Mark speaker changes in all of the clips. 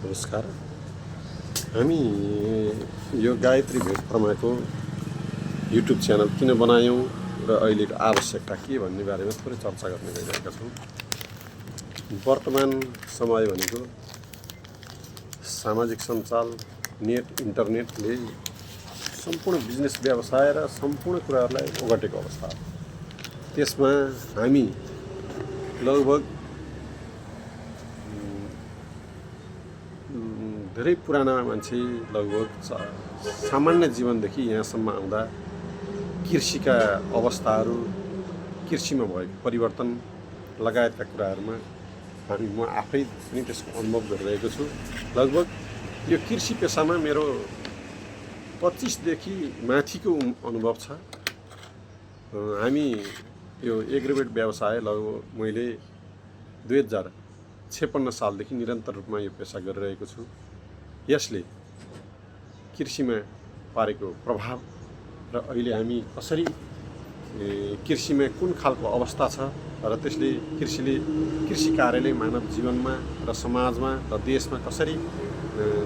Speaker 1: नमस्कार। हामी यो गायत्री भेट फर्माको युट्युब च्यानल किन बनायौँ र अहिलेको आवश्यकता के भन्ने बारेमा थोरै चर्चा गर्ने गइरहेका छौँ। वर्तमान समय भनेको सामाजिक सञ्जाल, नेट, इन्टरनेटले सम्पूर्ण बिजनेस व्यवसाय र सम्पूर्ण कुराहरूलाई ओगटेको अवस्था हो। त्यसमा हामी लगभग धेरै पुराना मान्छे लगभग सामान्य जीवनदेखि यहाँसम्म आउँदा कृषिका अवस्थाहरू, कृषिमा भएको परिवर्तन लगायतका कुराहरूमा म आफै पनि त्यसको अनुभव गरिरहेको छु। लगभग यो कृषि पेसामा मेरो 25 देखि माथिको अनुभव छ। हामी यो एग्रोवेट व्यवसाय लगभग मैले 2056 सालदेखि निरन्तर रूपमा यो पेसा गरिरहेको छु। यसले कृषिमा पारेको प्रभाव र अहिले हामी कसरी कृषिमा कुन खालको अवस्था छ र त्यसले कृषि कार्यले मानव जीवनमा र समाजमा र देशमा कसरी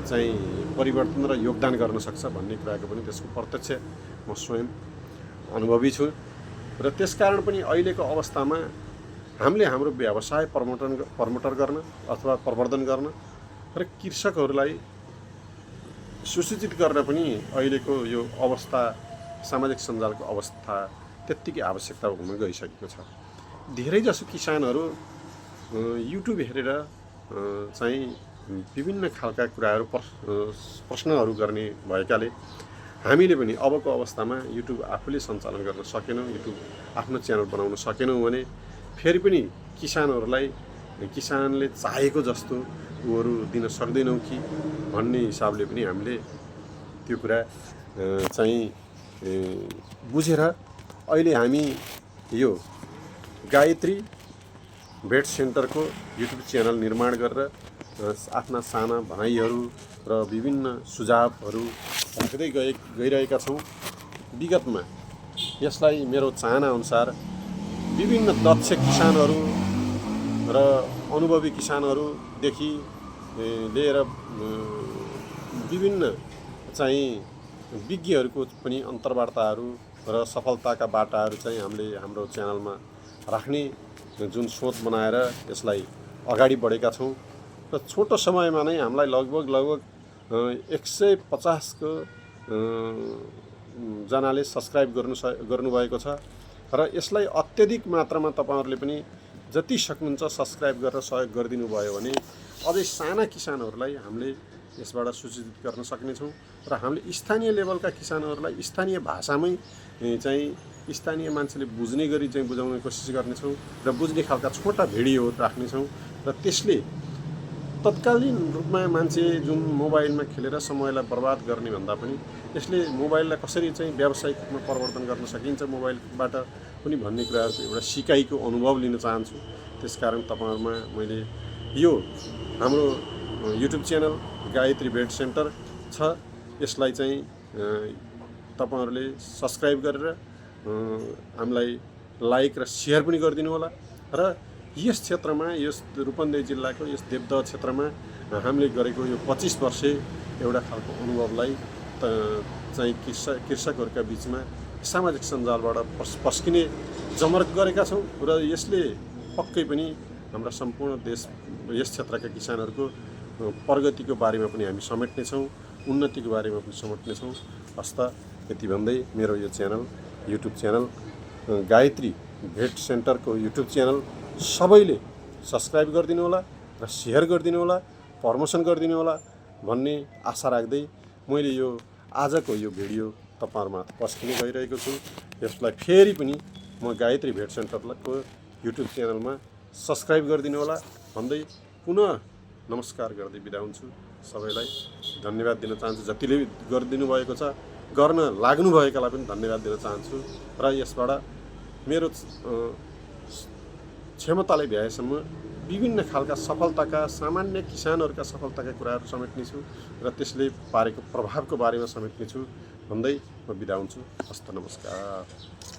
Speaker 1: चाहिँ परिवर्तन र योगदान गर्न सक्छ भन्ने कुराको पनि त्यसको प्रत्यक्ष म स्वयं अनुभवी छु। र त्यसकारण पनि अहिलेको अवस्थामा हामीले हाम्रो व्यवसाय प्रमोटर गर्न अथवा प्रवर्धन गर्न र कृषकहरूलाई सुसूचित गर्न पनि अहिलेको यो अवस्था, सामाजिक सञ्जालको अवस्था त्यत्तिकै आवश्यकता हुन गइसकेको छ। धेरैजसो किसानहरू युट्युब हेरेर चाहिँ विभिन्न खालका कुराहरू प्रश्नहरू गर्ने भएकाले हामीले पनि अबको अवस्थामा युट्युब आफूले सञ्चालन गर्न सकेनौँ, युट्युब आफ्नो च्यानल बनाउन सकेनौँ भने फेरि पनि किसानले चाहेको जस्तो उहरू दिन सक्दैनौँ कि भन्ने हिसाबले पनि हामीले त्यो कुरा चाहिँ बुझेर अहिले हामी यो गायत्री भेट सेन्टरको युट्युब च्यानल निर्माण गरेर आफ्ना साना भनाइहरू र विभिन्न सुझावहरू राख्दै गइरहेका छौँ। विगतमा यसलाई मेरो चाहना अनुसार विभिन्न दक्ष किसानहरू र अनुभवी किसानहरूदेखि लिएर विभिन्न चाहिँ विज्ञहरूको पनि अन्तर्वार्ताहरू र सफलताका बाटाहरू चाहिँ हामीले हाम्रो च्यानलमा राख्ने जुन सोच बनाएर यसलाई अगाडि बढेका छौँ। र छोटो समयमा नै हामीलाई लगभग 150 को जनाले सब्सक्राइब गर्नुभएको छ। र यसलाई अत्यधिक मात्रामा तपाईँहरूले पनि जति सक्नुहुन्छ सब्सक्राइब गरेर सहयोग गरिदिनु भयो भने अझै साना किसानहरूलाई हामीले यसबाट सूचित गर्न सक्नेछौँ र हामीले स्थानीय लेभलका किसानहरूलाई स्थानीय भाषामै चाहिँ स्थानीय मान्छेले बुझ्ने गरी चाहिँ बुझाउने कोसिस गर्नेछौँ र बुझ्ने खालका छोटा भिडियोहरू राख्नेछौँ। र त्यसले तत्कालीन रूपमा मान्छे जुन मोबाइलमा खेलेर समयलाई बर्बाद गर्ने भन्दा पनि यसले मोबाइललाई कसरी चाहिँ व्यावसायिक रूपमा परिवर्तन गर्न सकिन्छ मोबाइलबाट पनि भन्ने कुराहरूको एउटा सिकाइको अनुभव लिन चाहन्छु। त्यसकारण तपाईँहरूमा मैले यो हाम्रो युट्युब च्यानल गायत्री भेट सेन्टर छ, यसलाई चाहिँ तपाईँहरूले सब्सक्राइब गरेर हामीलाई लाइक र सेयर पनि गरिदिनु होला। र यस क्षेत्रमा, यस रूपन्देही जिल्लाको यस देवदह क्षेत्रमा हामीले गरेको यो 25 वर्षे एउटा खालको अनुभवलाई चाहिँ कृषकहरूका बिचमा सामाजिक सञ्जालबाट पस्किने जमर्क गरेका छौँ। र यसले पक्कै पनि हाम्रा सम्पूर्ण देश, यस क्षेत्रका किसानहरूको प्रगतिको बारेमा पनि हामी समेट्नेछौँ, उन्नतिको बारेमा पनि समेट्नेछौँ। हस्त यति भन्दै मेरो यो च्यानल, युट्युब च्यानल गायत्री भेट सेन्टरको युट्युब च्यानल सबैले सब्सक्राइब गरिदिनु होला र सेयर गरिदिनु होला, प्रमोसन गरिदिनु होला भन्ने आशा राख्दै मैले यो आजको यो भिडियो तपाईँहरूमा पस्किने गइरहेको छु। यसलाई फेरि पनि म गायत्री भेट सेन्टरको युट्युब च्यानलमा सब्सक्राइब गरिदिनु होला भन्दै पुनः नमस्कार गर्दै बिदा हुन्छु। सबैलाई धन्यवाद दिन चाहन्छु। जतिले गरिदिनु भएको छ, गर्न लाग्नुभएकालाई पनि धन्यवाद दिन चाहन्छु। र यसबाट मेरो क्षमताले भ्याएसम्म विभिन्न खालका सफलताका, सामान्य किसानहरूका सफलताका कुराहरू समेट्नेछु र त्यसले पारेको प्रभावको बारेमा समेट्नेछु भन्दै म बिदा हुन्छु। हस्त नमस्कार।